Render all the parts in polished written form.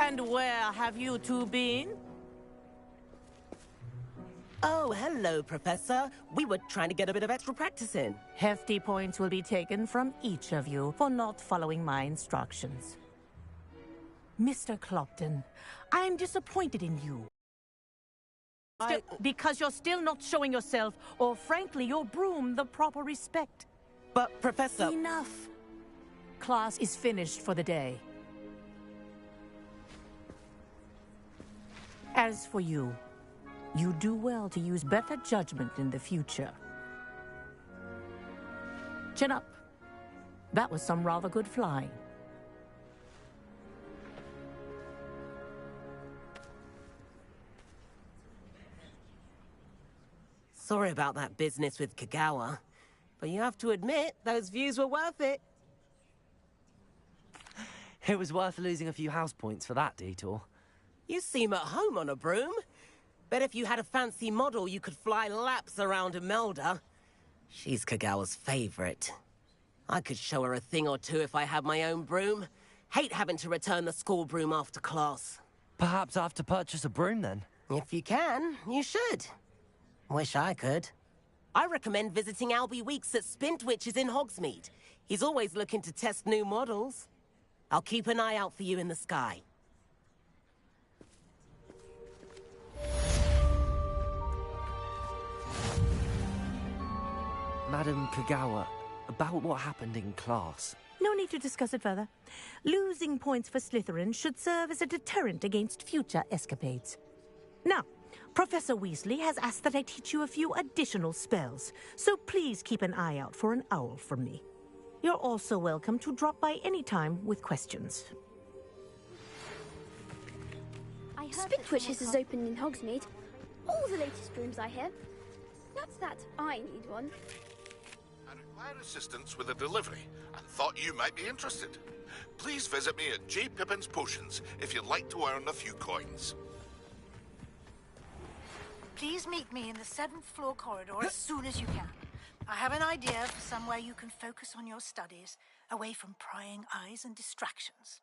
And where have you two been? Oh, hello, Professor. We were trying to get a bit of extra practice in. Hefty points will be taken from each of you for not following my instructions. Mr. Clopton, I'm disappointed in you. Because you're still not showing yourself, or frankly, your broom, the proper respect. But, Professor... Enough. Class is finished for the day. As for you, you do well to use better judgment in the future. Chin up. That was some rather good flying. Sorry about that business with Kagawa, but you have to admit, those views were worth it. It was worth losing a few house points for that detour. You seem at home on a broom. Bet if you had a fancy model, you could fly laps around Imelda. She's Kagawa's favorite. I could show her a thing or two if I had my own broom. Hate having to return the school broom after class. Perhaps I have to purchase a broom then? If you can, you should. Wish I could. I recommend visiting Albie Weeks at Spintwitches in Hogsmeade. He's always looking to test new models. I'll keep an eye out for you in the sky. Madam Kagawa, about what happened in class. No need to discuss it further. Losing points for Slytherin should serve as a deterrent against future escapades. Now, Professor Weasley has asked that I teach you a few additional spells, so please keep an eye out for an owl from me. You're also welcome to drop by any time with questions. Spintwitches is open in Hogsmeade. All the latest brooms, I hear. That's that. I need one. I require assistance with a delivery and thought you might be interested. Please visit me at J. Pippin's Potions if you'd like to earn a few coins. Please meet me in the 7th floor corridor as soon as you can. I have an idea for somewhere you can focus on your studies, away from prying eyes and distractions.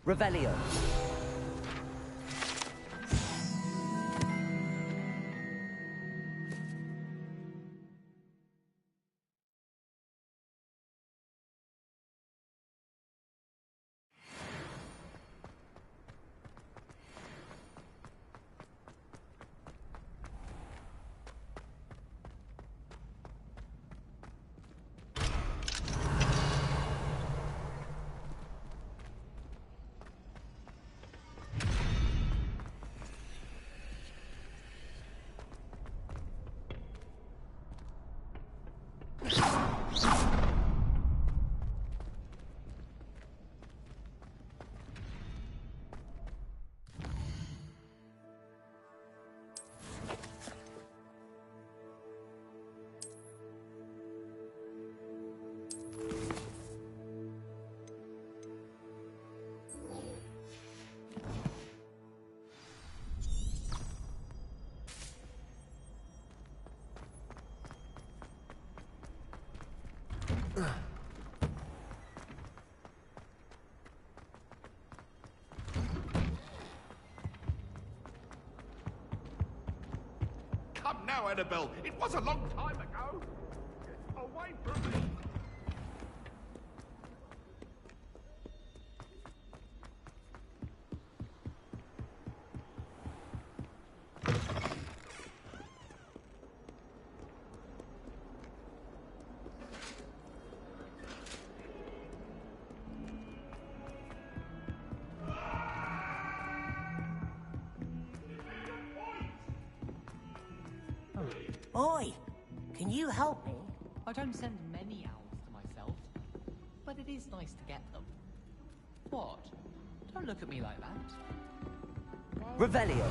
Revelio. Come now, Annabelle. It was a long time ago. Get away from me. Oi! Can you help me? I don't send many owls to myself, but it is nice to get them. What? Don't look at me like that. Revelio.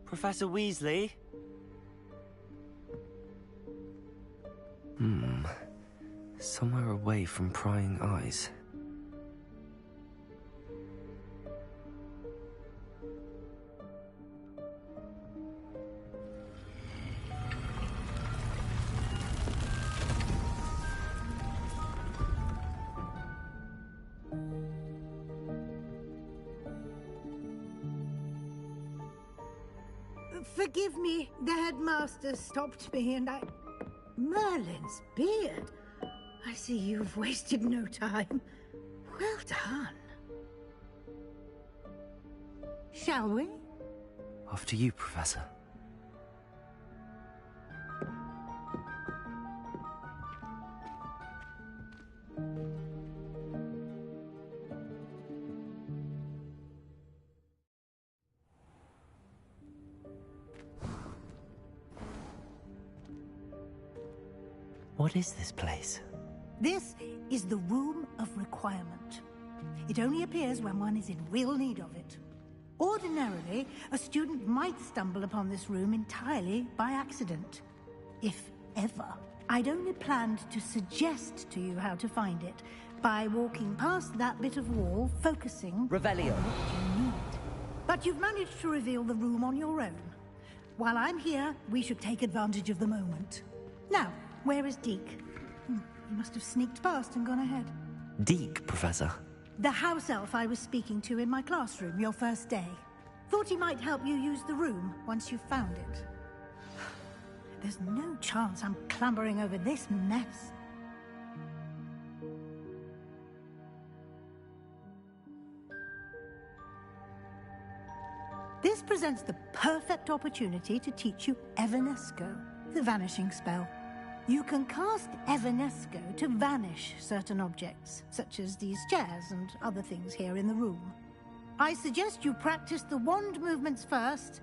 Professor Weasley? Somewhere away from prying eyes. Forgive me, the headmaster stopped me and I... Merlin's beard. I see you've wasted no time. Well done. Shall we? After you, Professor. What is this place? This is the Room of Requirement. It only appears when one is in real need of it. Ordinarily, a student might stumble upon this room entirely by accident. If ever. I'd only planned to suggest to you how to find it by walking past that bit of wall, focusing Revelio. on what you need. But you've managed to reveal the room on your own. While I'm here, we should take advantage of the moment. Now, where is Deke? He must have sneaked past and gone ahead. Deke, Professor. The house elf I was speaking to in my classroom your first day. Thought he might help you use the room once you've found it. There's no chance I'm clambering over this mess. This presents the perfect opportunity to teach you Evanesco, the vanishing spell. You can cast Evanesco to vanish certain objects, such as these chairs and other things here in the room. I suggest you practice the wand movements first,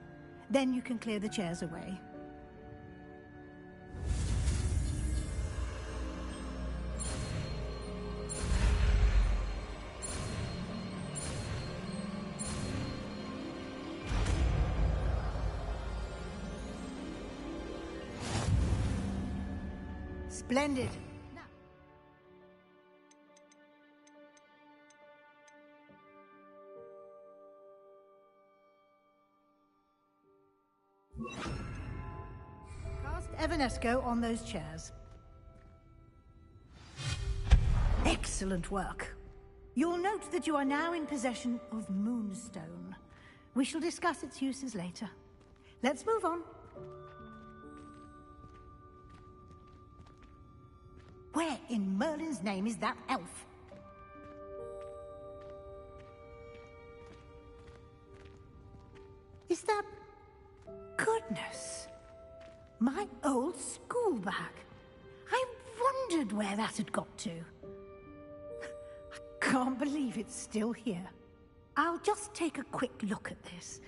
then you can clear the chairs away. Splendid. Cast Evanesco on those chairs. Excellent work. You'll note that you are now in possession of Moonstone. We shall discuss its uses later. Let's move on. Where in Merlin's name is that elf? Is that... Goodness. My old school bag. I wondered where that had got to. I can't believe it's still here. I'll just take a quick look at this.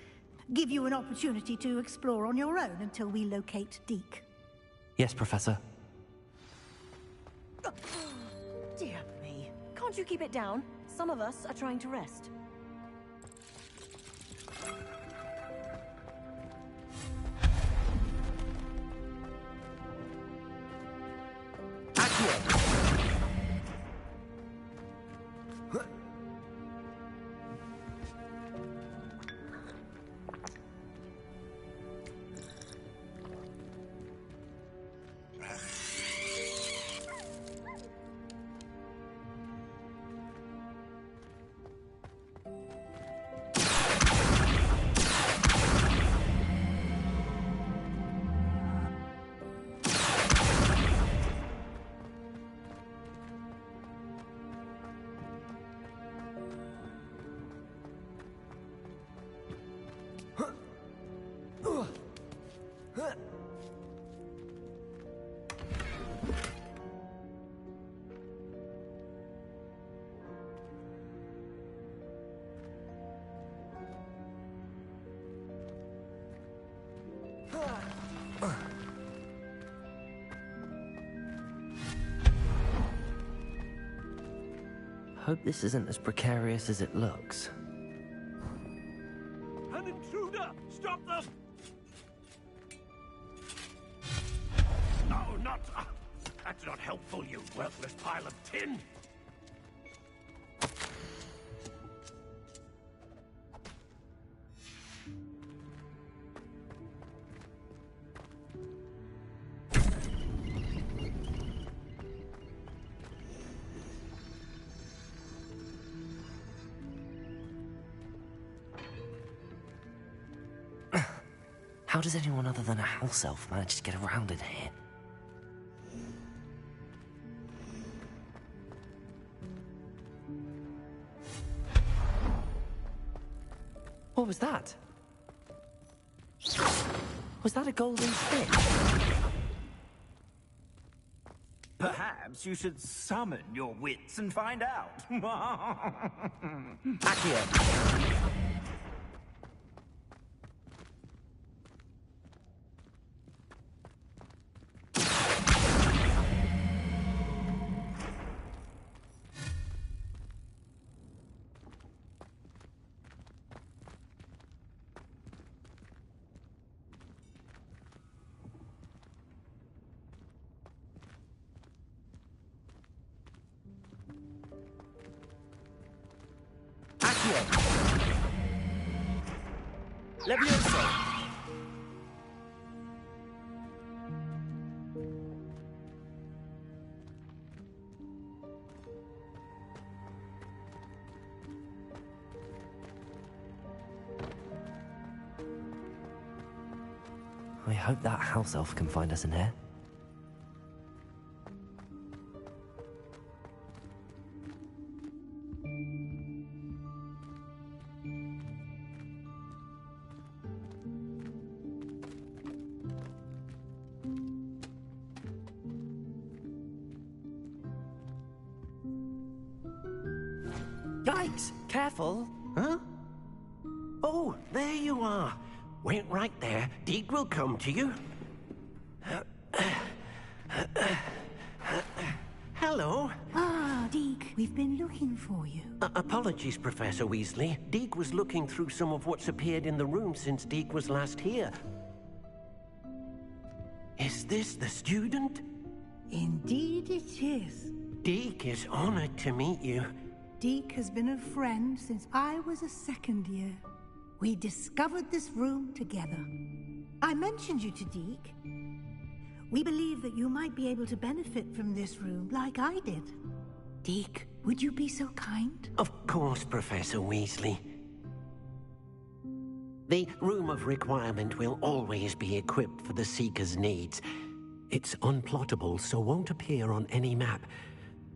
Give you an opportunity to explore on your own until we locate Deke. Yes, Professor. Dear me. Can't you keep it down? Some of us are trying to rest. Hope this isn't as precarious as it looks. An intruder! Stop them! No, not... that's not helpful, you worthless pile of tin! How does anyone other than a house elf manage to get around in here? What was that? Was that a golden stick? Perhaps you should summon your wits and find out. Accio. Levioso! I hope that house elf can find us in here. Yikes! Careful! Huh? Oh, there you are. Wait right there. Deke will come to you. Hello. Ah, Deke, we've been looking for you. Apologies, Professor Weasley. Deke was looking through some of what's appeared in the room since Deke was last here. Is this the student? Indeed it is. Deke is honored to meet you. Deke has been a friend since I was a second year. We discovered this room together. I mentioned you to Deke. We believe that you might be able to benefit from this room like I did. Deke, would you be so kind? Of course, Professor Weasley. The Room of Requirement will always be equipped for the Seeker's needs. It's unplottable, so won't appear on any map.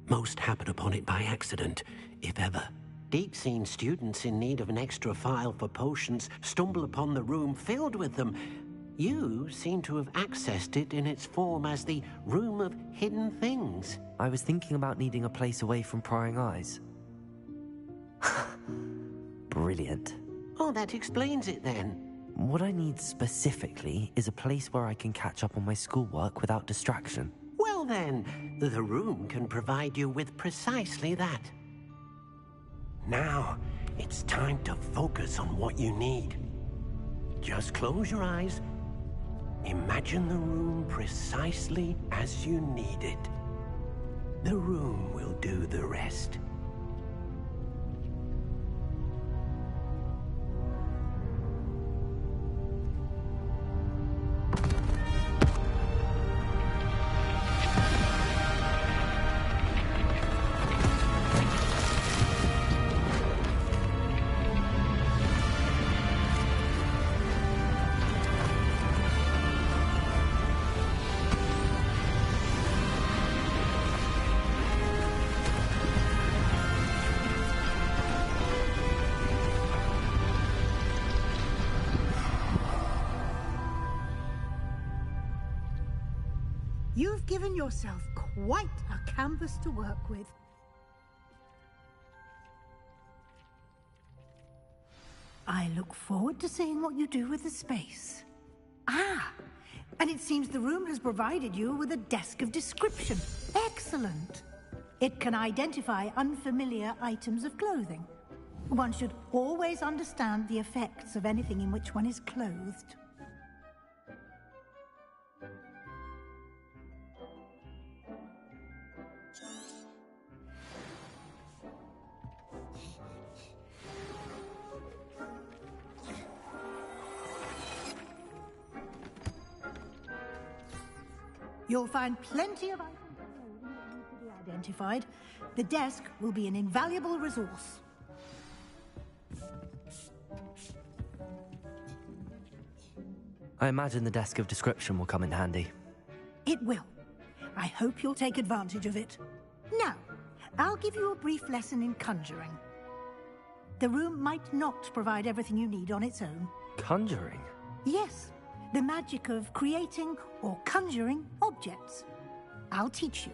Most happen upon it by accident, if ever. Deke's seen students in need of an extra file for potions stumble upon the room filled with them. You seem to have accessed it in its form as the Room of Hidden Things. I was thinking about needing a place away from prying eyes. Brilliant. Oh, that explains it then. What I need specifically is a place where I can catch up on my schoolwork without distraction. Well then, the room can provide you with precisely that. Now, it's time to focus on what you need. Just close your eyes. Imagine the room precisely as you need it. The room will do the rest. You've given yourself quite a canvas to work with. I look forward to seeing what you do with the space. Ah, and it seems the room has provided you with a desk of description. Excellent. It can identify unfamiliar items of clothing. One should always understand the effects of anything in which one is clothed. You'll find plenty of items that need to be identified. The desk will be an invaluable resource. I imagine the desk of description will come in handy. It will. I hope you'll take advantage of it. Now, I'll give you a brief lesson in conjuring. The room might not provide everything you need on its own. Conjuring? Yes, the magic of creating or conjuring objects. I'll teach you.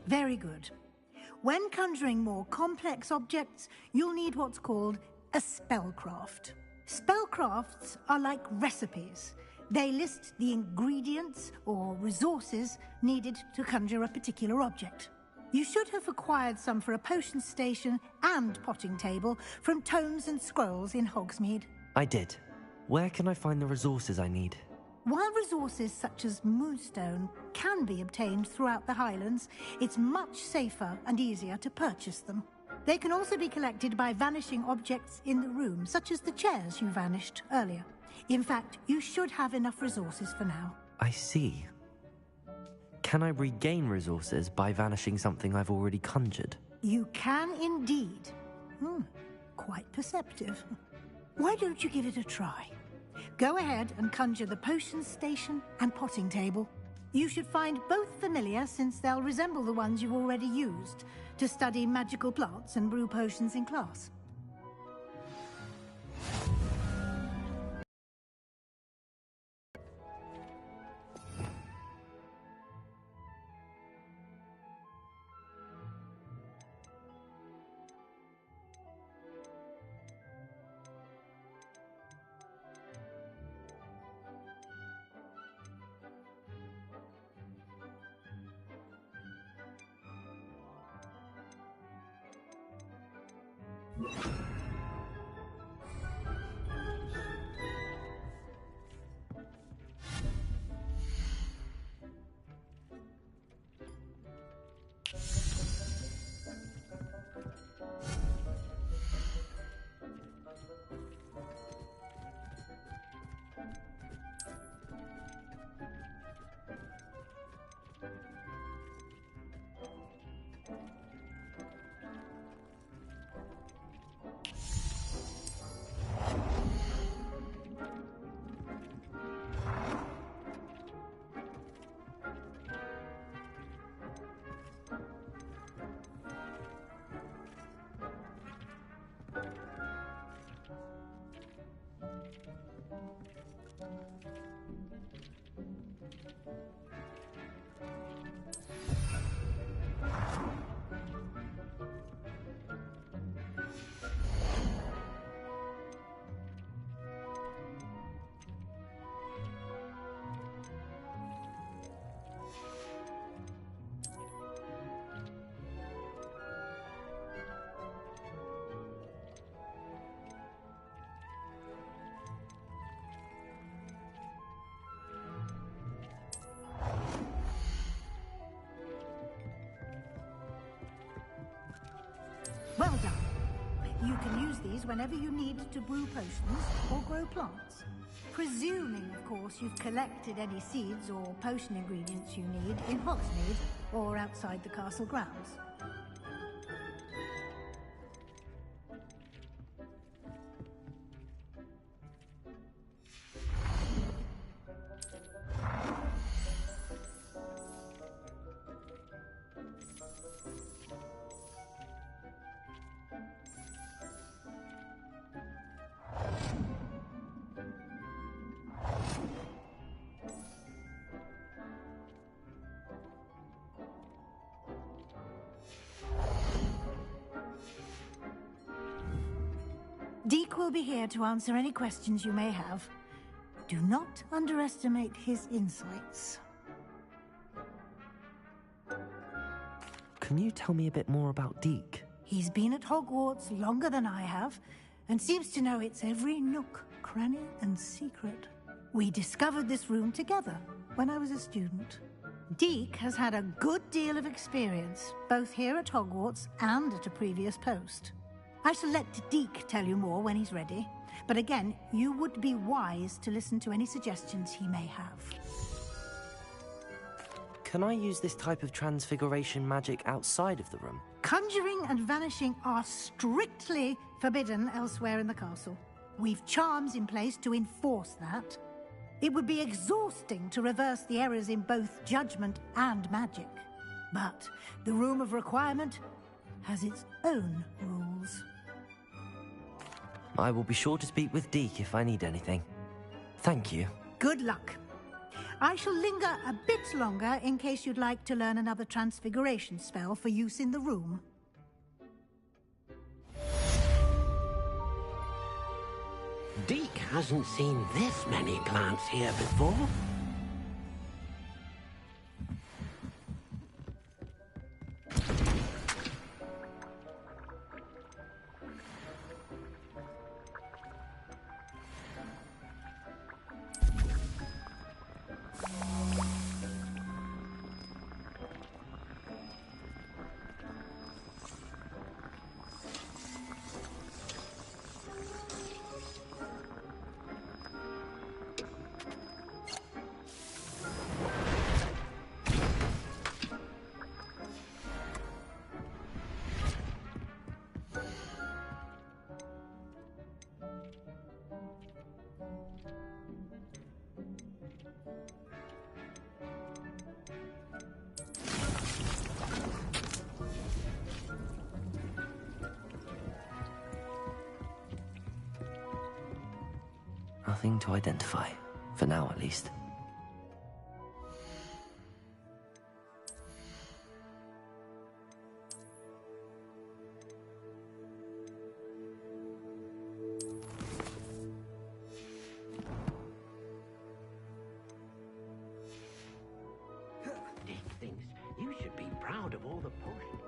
Very good. When conjuring more complex objects, you'll need what's called a spellcraft. Spellcrafts are like recipes. They list the ingredients or resources needed to conjure a particular object. You should have acquired some for a potion station and potting table from tomes and scrolls in Hogsmeade. I did. Where can I find the resources I need? While resources such as Moonstone can be obtained throughout the Highlands, it's much safer and easier to purchase them. They can also be collected by vanishing objects in the room, such as the chairs you vanished earlier. In fact, you should have enough resources for now. I see. Can I regain resources by vanishing something I've already conjured? You can indeed. Quite perceptive. Why don't you give it a try? Go ahead and conjure the potion station and potting table. You should find both familiar, since they'll resemble the ones you've already used to study magical plants and brew potions in class. Well done. You can use these whenever you need to brew potions or grow plants. Presuming, of course, you've collected any seeds or potion ingredients you need in Hogsmeade or outside the castle grounds. Deke will be here to answer any questions you may have. Do not underestimate his insights. Can you tell me a bit more about Deke? He's been at Hogwarts longer than I have, and seems to know its every nook, cranny, and secret. We discovered this room together when I was a student. Deke has had a good deal of experience, both here at Hogwarts and at a previous post. I shall let Deke tell you more when he's ready, but again, you would be wise to listen to any suggestions he may have. Can I use this type of transfiguration magic outside of the room? Conjuring and vanishing are strictly forbidden elsewhere in the castle. We've charms in place to enforce that. It would be exhausting to reverse the errors in both judgment and magic. But the Room of Requirement has its own rules. I will be sure to speak with Deke if I need anything. Thank you. Good luck. I shall linger a bit longer in case you'd like to learn another transfiguration spell for use in the room. Deke hasn't seen this many plants here before. Nothing to identify, for now at least. Dick thinks you should be proud of all the potions.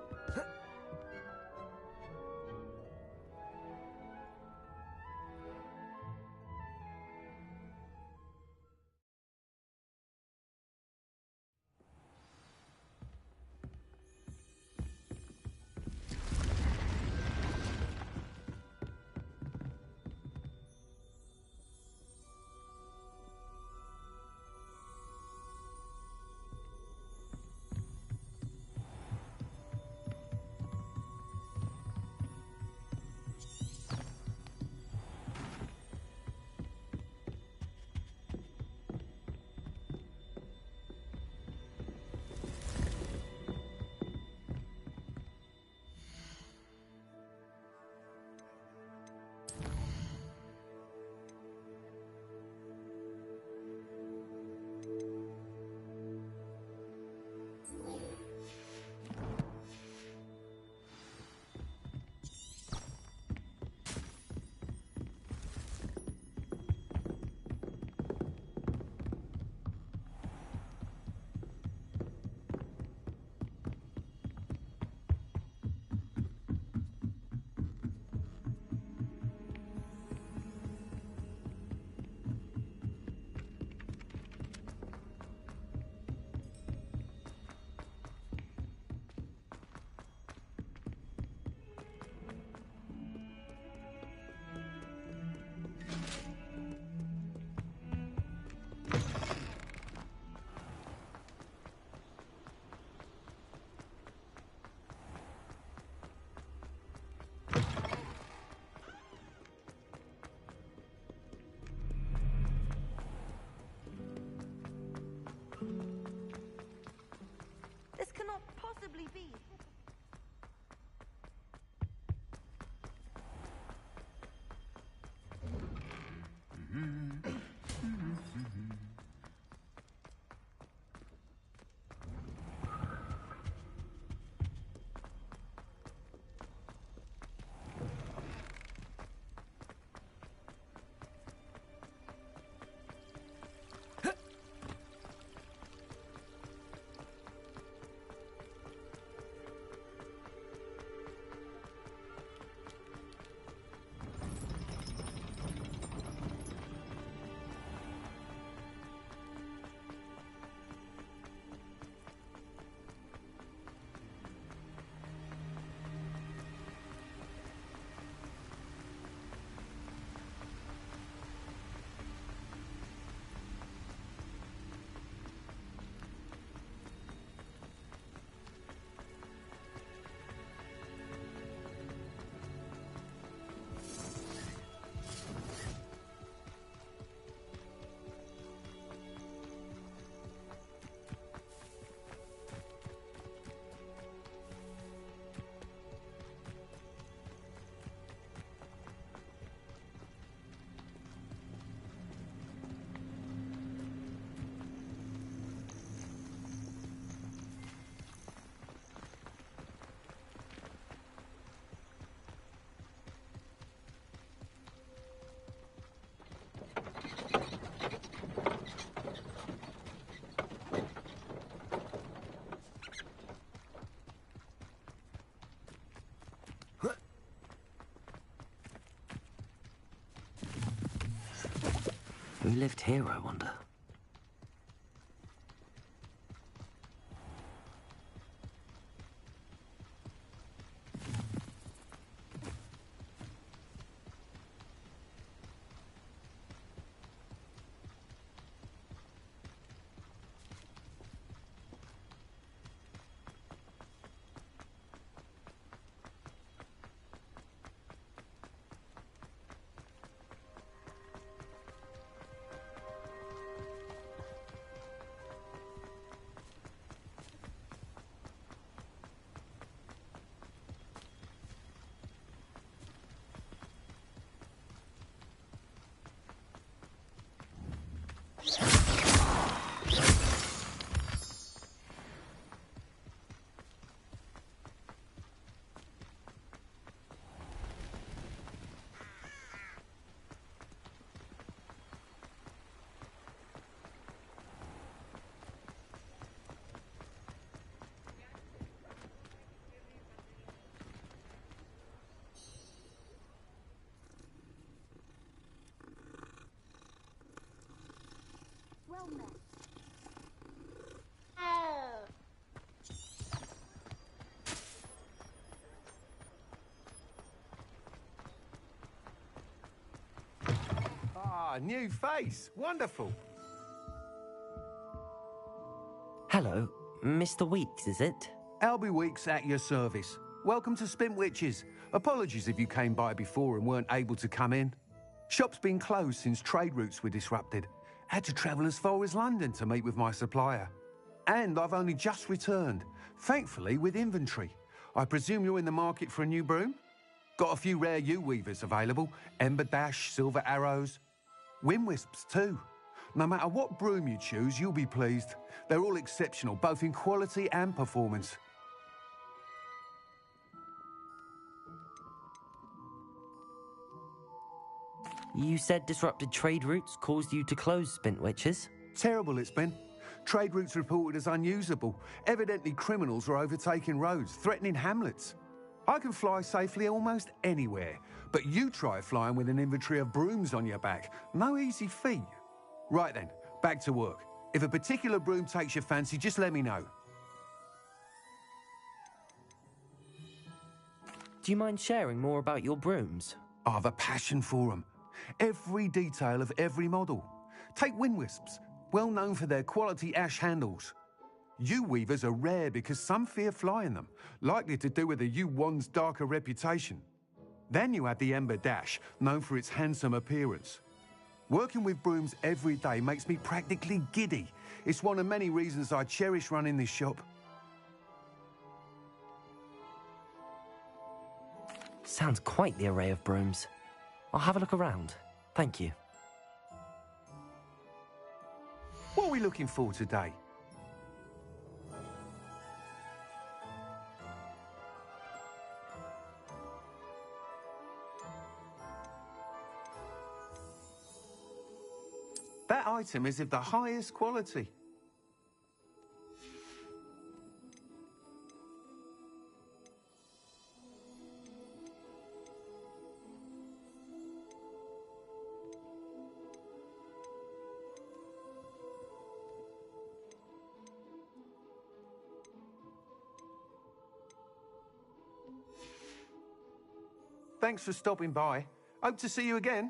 lived here, I wonder? Well met. Ah, new face. Wonderful. Hello, Mr. Weeks, is it? Albie Weeks at your service. Welcome to Spintwitches. Apologies if you came by before and weren't able to come in. Shop's been closed since trade routes were disrupted. Had to travel as far as London to meet with my supplier. And I've only just returned, thankfully with inventory. I presume you're in the market for a new broom? Got a few rare U-weavers available. Ember Dash, Silver Arrows. Wind Wisps too. No matter what broom you choose, you'll be pleased. They're all exceptional, both in quality and performance. You said disrupted trade routes caused you to close Spintwitches? Terrible it's been. Trade routes reported as unusable. Evidently criminals are overtaking roads, threatening hamlets. I can fly safely almost anywhere, but you try flying with an inventory of brooms on your back. No easy feat. Right then, back to work. If a particular broom takes your fancy, just let me know. Do you mind sharing more about your brooms? I have a passion for them. Every detail of every model. Take Wind Wisps, well known for their quality ash handles. U-weavers are rare because some fear flying them, likely to do with the U-wand's darker reputation. Then you have the Ember Dash, known for its handsome appearance. Working with brooms every day makes me practically giddy. It's one of many reasons I cherish running this shop. Sounds quite the array of brooms. I'll have a look around. Thank you. What are we looking for today? That item is of the highest quality. Thanks for stopping by. Hope to see you again.